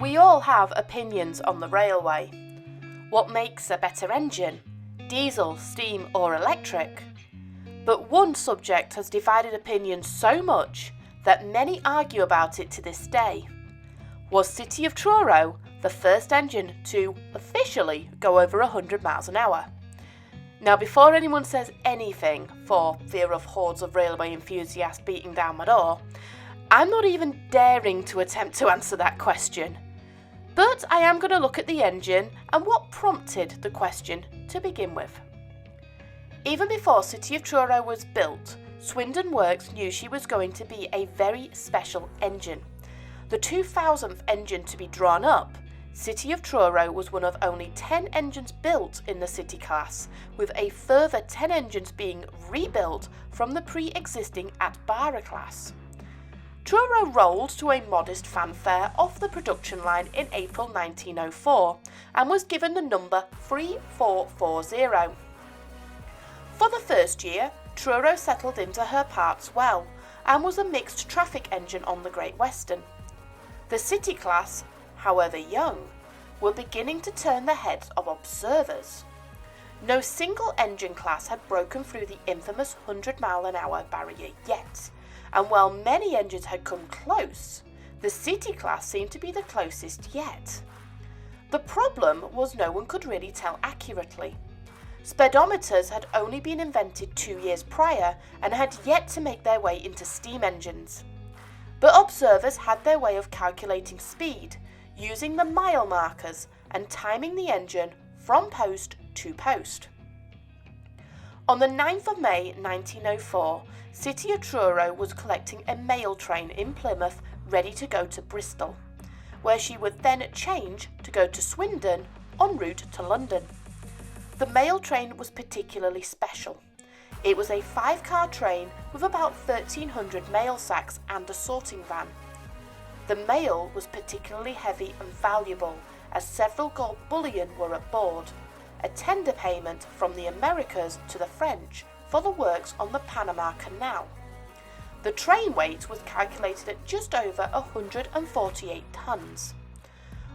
We all have opinions on the railway. What makes a better engine? Diesel, steam or electric? But one subject has divided opinions so much that many argue about it to this day. Was City of Truro the first engine to officially go over 100 miles an hour? Now, before anyone says anything for fear of hordes of railway enthusiasts beating down my door, I'm not even daring to attempt to answer that question. But I am going to look at the engine and what prompted the question to begin with. Even before City of Truro was built, Swindon Works knew she was going to be a very special engine. The 2000th engine to be drawn up, City of Truro was one of only 10 engines built in the City class, with a further 10 engines being rebuilt from the pre-existing Atbara class. Truro rolled to a modest fanfare off the production line in April 1904 and was given the number 3440. For the first year, Truro settled into her parts well and was a mixed traffic engine on the Great Western. The City class, however young, were beginning to turn the heads of observers. No single engine class had broken through the infamous 100-mile-an-hour barrier yet, and while many engines had come close, the City class seemed to be the closest yet. The problem was no one could really tell accurately. Speedometers had only been invented 2 years prior and had yet to make their way into steam engines. But observers had their way of calculating speed, using the mile markers and timing the engine from post to post. On the 9th of May 1904, City of Truro was collecting a mail train in Plymouth ready to go to Bristol, where she would then change to go to Swindon en route to London. The mail train was particularly special. It was a 5-car train with about 1,300 mail sacks and a sorting van. The mail was particularly heavy and valuable, as several gold bullion were at board, a tender payment from the Americas to the French for the works on the Panama Canal. The train weight was calculated at just over 148 tons.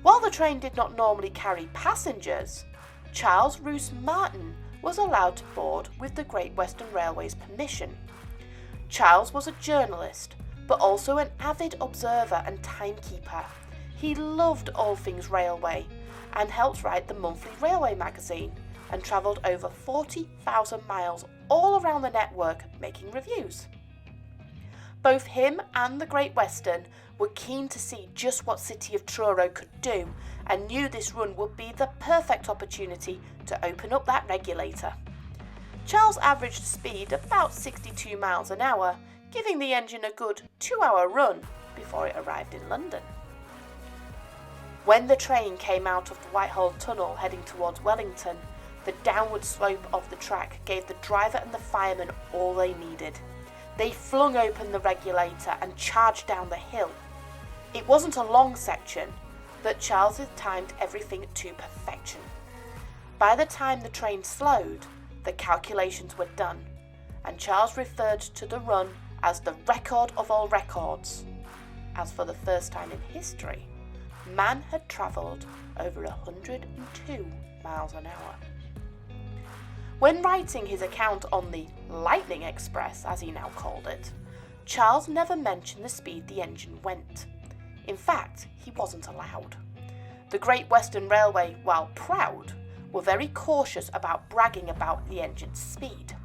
While the train did not normally carry passengers, Charles Roose Martin was allowed to board with the Great Western Railway's permission. Charles was a journalist, but also an avid observer and timekeeper. He loved all things railway and helped write the monthly railway magazine and travelled over 40,000 miles all around the network making reviews. Both him and the Great Western were keen to see just what City of Truro could do and knew this run would be the perfect opportunity to open up that regulator. Charles averaged speed about 62 miles an hour, giving the engine a good 2-hour run before it arrived in London. When the train came out of the Whitehall Tunnel heading towards Wellington, the downward slope of the track gave the driver and the fireman all they needed. They flung open the regulator and charged down the hill. It wasn't a long section, but Charles had timed everything to perfection. By the time the train slowed, the calculations were done, and Charles referred to the run as the record of all records, as for the first time in history, man had travelled over 102 miles an hour. When writing his account on the Lightning Express, as he now called it, Charles never mentioned the speed the engine went. In fact, he wasn't allowed. The Great Western Railway, while proud, were very cautious about bragging about the engine's speed.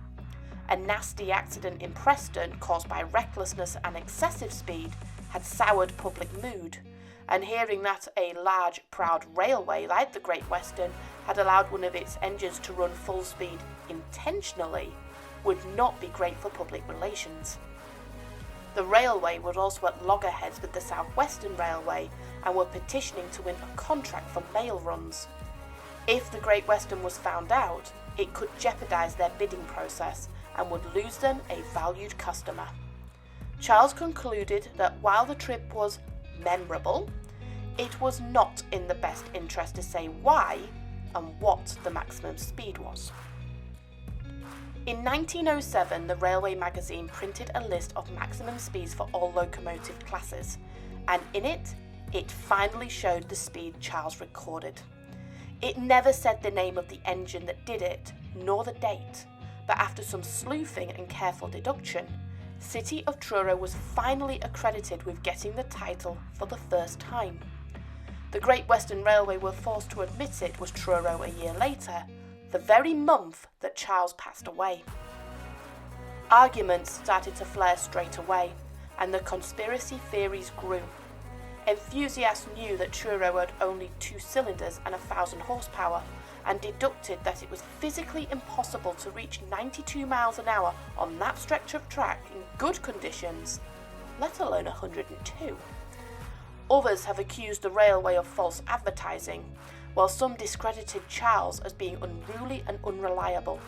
A nasty accident in Preston caused by recklessness and excessive speed had soured public mood, and hearing that a large, proud railway like the Great Western had allowed one of its engines to run full speed intentionally would not be great for public relations. The railway was also at loggerheads with the South Western Railway and were petitioning to win a contract for mail runs. If the Great Western was found out, it could jeopardise their bidding process and would lose them a valued customer. Charles concluded that while the trip was memorable, it was not in the best interest to say why and what the maximum speed was. In 1907, the Railway magazine printed a list of maximum speeds for all locomotive classes, and in it, It finally showed the speed Charles recorded. It never said the name of the engine that did it, nor the date, but after some sleuthing and careful deduction, City of Truro was finally accredited with getting the title for the first time. The Great Western Railway were forced to admit it was Truro a year later, the very month that Charles passed away. Arguments started to flare straight away, and the conspiracy theories grew. Enthusiasts knew that Truro had only 2 cylinders and 1,000 horsepower, and deducted that it was physically impossible to reach 92 miles an hour on that stretch of track in good conditions, let alone 102. Others have accused the railway of false advertising, while some discredited Charles as being unruly and unreliable.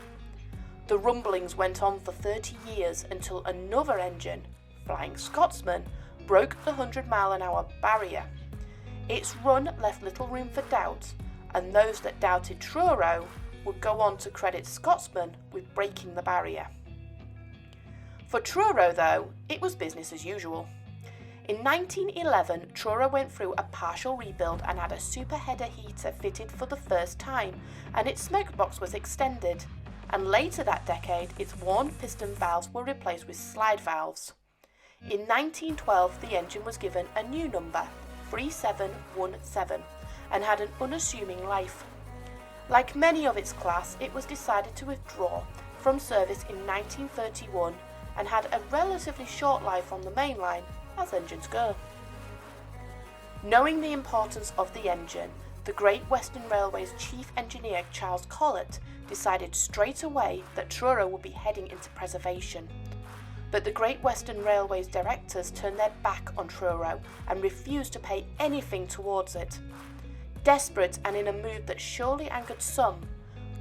The rumblings went on for 30 years until another engine, Flying Scotsman, broke the 100-mile-an-hour barrier. Its run left little room for doubt, and those that doubted Truro would go on to credit Scotsman with breaking the barrier. For Truro, though, it was business as usual. In 1911, Truro went through a partial rebuild and had a superheader heater fitted for the first time, and its smoke box was extended, and later that decade its worn piston valves were replaced with slide valves. In 1912, the engine was given a new number, 3717, and had an unassuming life. Like many of its class, it was decided to withdraw from service in 1931 and had a relatively short life on the main line, as engines go. Knowing the importance of the engine, the Great Western Railway's chief engineer Charles Collett decided straight away that Truro would be heading into preservation. But the Great Western Railway's directors turned their back on Truro and refused to pay anything towards it. Desperate and in a mood that surely angered some,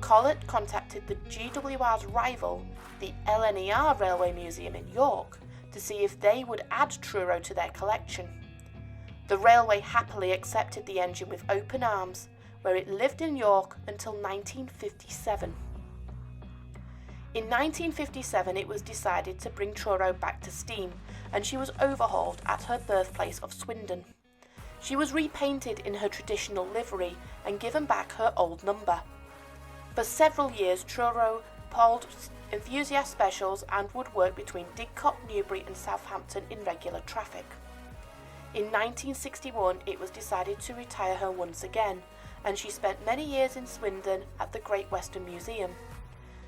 Collett contacted the GWR's rival, the LNER Railway Museum in York, to see if they would add Truro to their collection. The railway happily accepted the engine with open arms, where it lived in York until 1957. In 1957 it was decided to bring Truro back to steam, and she was overhauled at her birthplace of Swindon. She was repainted in her traditional livery and given back her old number. For several years Truro pulled enthusiast specials and would work between Didcot, Newbury and Southampton in regular traffic. In 1961 it was decided to retire her once again, and she spent many years in Swindon at the Great Western Museum.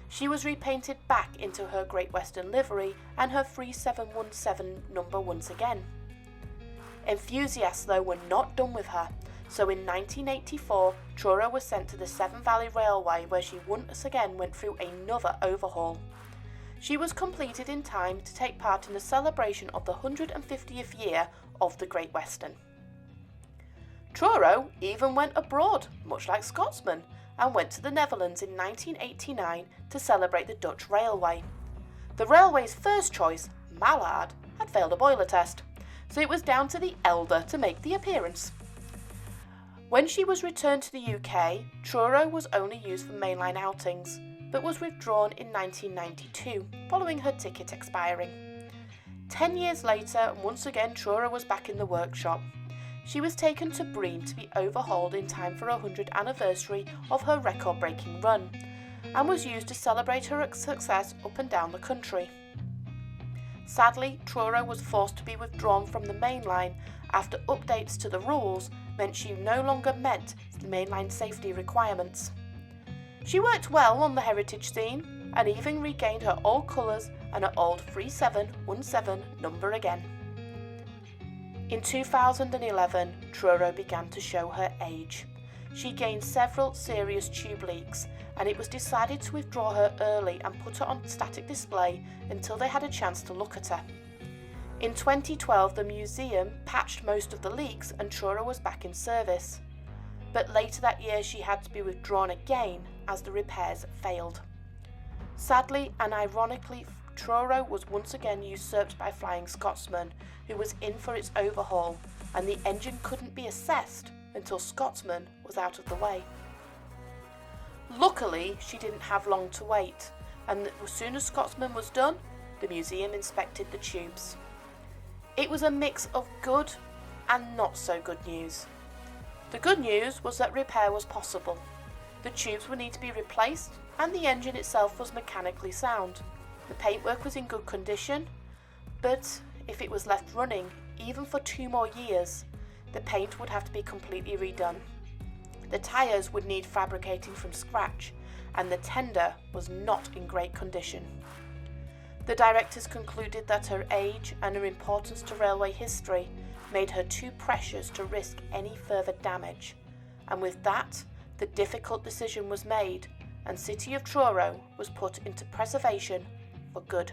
She was repainted back into her Great Western livery and her 3717 number once again. Enthusiasts, though, were not done with her, so in 1984 Truro was sent to the Severn Valley Railway, where she once again went through another overhaul. She was completed in time to take part in the celebration of the 150th year of the Great Western. Truro even went abroad, much like Scotsman, and went to the Netherlands in 1989 to celebrate the Dutch railway. The railway's first choice, Mallard, had failed a boiler test, so it was down to the Elder to make the appearance. When she was returned to the UK, Truro was only used for mainline outings, but was withdrawn in 1992, following her ticket expiring. 10 years later, once again Truro was back in the workshop. She was taken to Bream to be overhauled in time for a 100th anniversary of her record-breaking run, and was used to celebrate her success up and down the country. Sadly, Truro was forced to be withdrawn from the main line after updates to the rules meant she no longer met the mainline safety requirements. She worked well on the heritage scene and even regained her old colours and her old 3717 number again. In 2011, Truro began to show her age. She gained several serious tube leaks, and it was decided to withdraw her early and put her on static display until they had a chance to look at her. In 2012, the museum patched most of the leaks and Truro was back in service. But later that year she had to be withdrawn again as the repairs failed. Sadly and ironically, Truro was once again usurped by Flying Scotsman, who was in for its overhaul, and the engine couldn't be assessed until Scotsman was out of the way. Luckily, she didn't have long to wait, and as soon as Scotsman was done, the museum inspected the tubes. It was a mix of good and not so good news. The good news was that repair was possible. The tubes would need to be replaced and the engine itself was mechanically sound. The paintwork was in good condition, but if it was left running, even for 2 more years, the paint would have to be completely redone. The tyres would need fabricating from scratch, and the tender was not in great condition. The directors concluded that her age and her importance to railway history made her too precious to risk any further damage, and with that, the difficult decision was made, and City of Truro was put into preservation for good.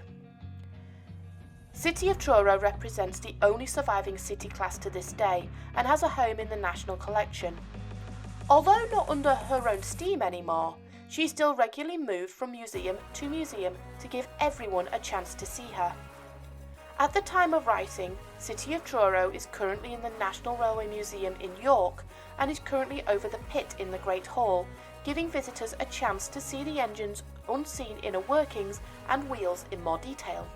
City of Truro represents the only surviving city class to this day and has a home in the National Collection. Although not under her own steam anymore, she still regularly moved from museum to museum to give everyone a chance to see her. At the time of writing, City of Truro is currently in the National Railway Museum in York and is currently over the pit in the Great Hall, giving visitors a chance to see the engine's unseen inner workings and wheels in more detail.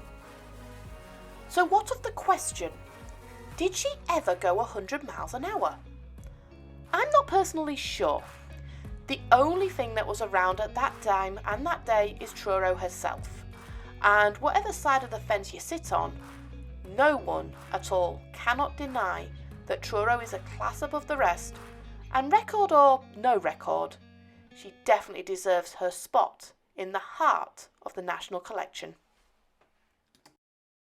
So what of the question? Did she ever go 100 miles an hour? I'm not personally sure. The only thing that was around at that time and that day is Truro herself. And whatever side of the fence you sit on, no one at all cannot deny that Truro is a class above the rest, and record or no record, she definitely deserves her spot in the heart of the National Collection.